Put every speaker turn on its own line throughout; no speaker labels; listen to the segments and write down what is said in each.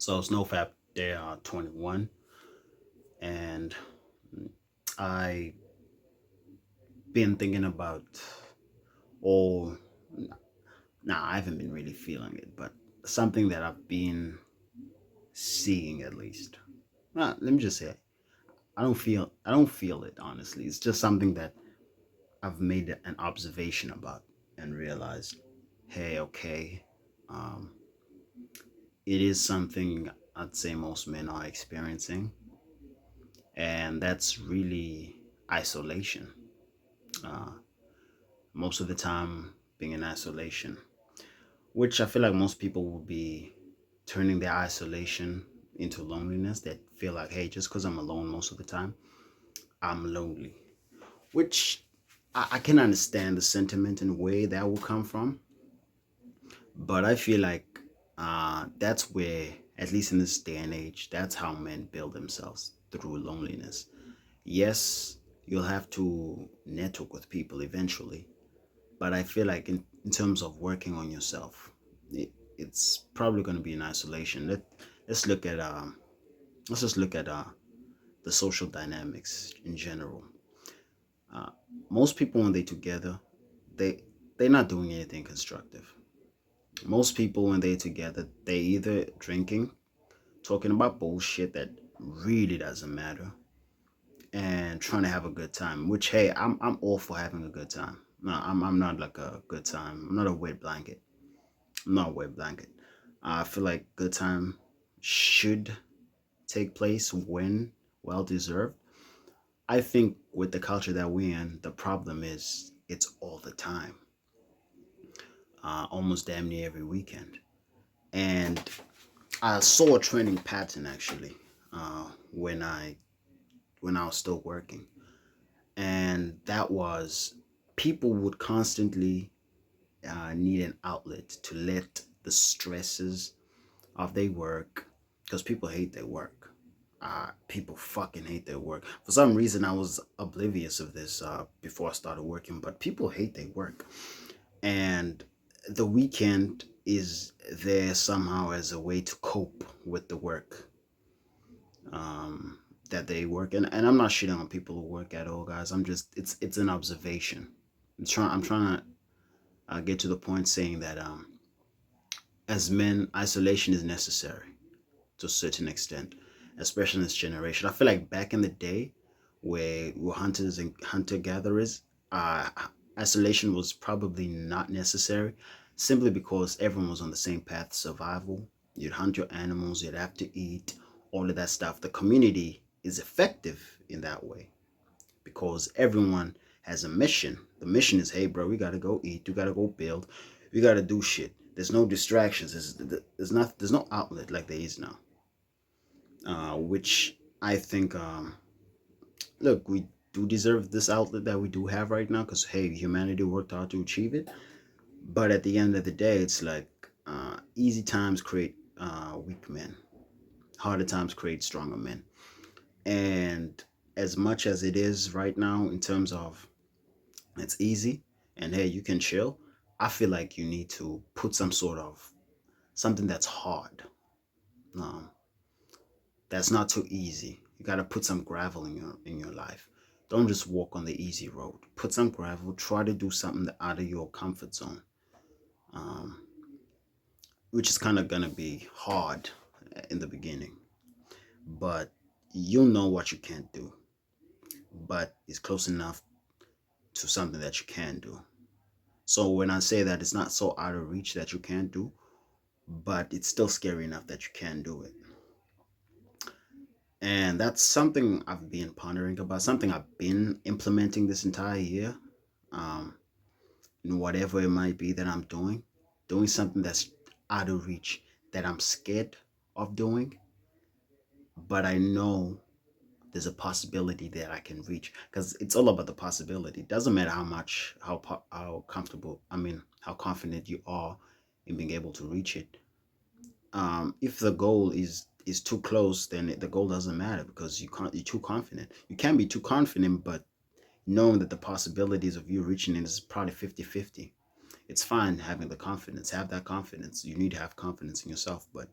So it's Nofap Day 21, and I been thinking about all. Nah, I haven't been really feeling it, but something that I've been seeing at least. Let me just say, I don't feel it honestly. It's just something that I've made an observation about and realized, hey, okay, um, it is something I'd say most men are experiencing, and that's really isolation. Uh, Most of the time being in isolation, which I feel like most people will be turning their isolation into loneliness. That feel like, hey, just because I'm alone most of the time, I'm lonely. Which I can understand the sentiment and where that will come from, but I feel like that's where, at least in this day and age, that's how men build themselves through loneliness. Yes, you'll have to network with people eventually, but I feel like in terms of working on yourself, it's probably going to be in isolation. Let's look at let's just look at the social dynamics in general. Uh, Most people when they together, they they're not doing anything constructive. Most people when they're together, they either drinking, talking about bullshit that really doesn't matter, and trying to have a good time. Which hey, I'm all for having a good time. No, I'm not like a good time. I'm not a wet blanket. Not wet blanket. I feel like good time should take place when well deserved. I think with the culture that we're in, the problem is it's all the time, almost damn near every weekend. And I saw a trending pattern actually when I was still working, and that was people would constantly need an outlet to let the stresses of their work, because people hate their work. People fucking hate their work. For some reason, I was oblivious of this before I started working, but people hate their work. And the weekend is there somehow as a way to cope with the work um, that they work. And I'm not shitting on people who work at all, guys. It's an observation. I'm trying to get to the point saying that as men, isolation is necessary to a certain extent, especially in this generation. I feel like back in the day, where we were hunters and hunter gatherers, uh, isolation was probably not necessary, simply because everyone was on the same path, survival. You'd hunt your animals, you'd have to eat, all of that stuff. The community is effective in that way because everyone has a mission. The mission is, hey, bro, we gotta go eat, we gotta go build, we gotta do shit. There's no distractions. There's no outlet like there is now, which I think, look, we do deserve this outlet that we do have right now because, hey, humanity worked hard to achieve it. But at the end of the day, it's like easy times create weak men, harder times create stronger men. And as much as it is right now, in terms of it's easy and hey, you can chill, I feel like you need to put some sort of something that's hard. Um, That's not too easy. You gotta put some gravel in your life. Don't just walk on the easy road. Put some gravel. Try to do something out of your comfort zone, um, which is kind of gonna be hard in the beginning, but you'll know what you can't do. But it's close enough to something that you can do. So when I say that, it's not so out of reach that you can't do, but it's still scary enough that you can do it. And that's something I've been pondering about, something I've been implementing this entire year. Um, in whatever it might be that I'm doing something that's out of reach, that I'm scared of doing, but I know there's a possibility that I can reach because it's all about the possibility. It doesn't matter how much, how comfortable, I mean, how confident you are in being able to reach it. If the goal is too close, then the goal doesn't matter because you're too confident. You can be too confident, but knowing that the possibilities of you reaching it is probably 50-50. It's fine having the confidence. Have that confidence. You need to have confidence in yourself. But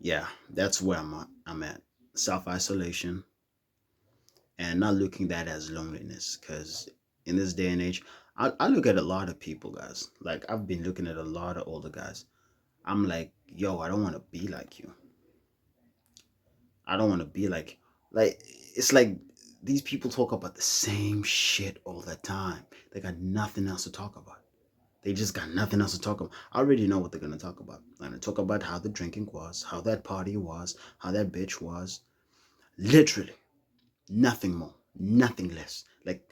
Yeah, that's where I'm at. Self-isolation, and not looking that as loneliness, because in this day and age, I look at a lot of people, guys. Like, I've been looking at a lot of older guys. I'm like, yo, I don't want to be like you. I don't want to be like it's like these people talk about the same shit all the time. They got nothing else to talk about. They just got nothing else to talk about. I already know what they're gonna talk about. They're gonna talk about how the drinking was, how that party was, how that bitch was. Literally, nothing more, nothing less. Like,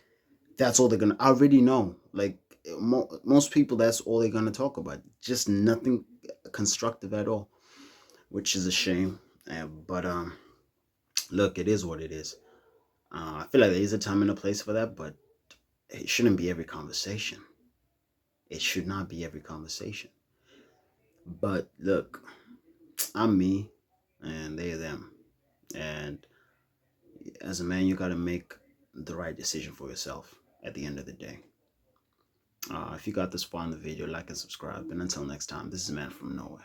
that's all they're gonna. I already know. Like, most people, that's all they're gonna talk about. Just nothing constructive at all, which is a shame. But look, it is what it is. I feel like there is a time and a place for that, but it shouldn't be every conversation. It should not be every conversation. But look, I'm me, and they're them. And as a man, you got to make the right decision for yourself at the end of the day. If you got this far in the video, like and subscribe. And until next time, this is Man from Norway.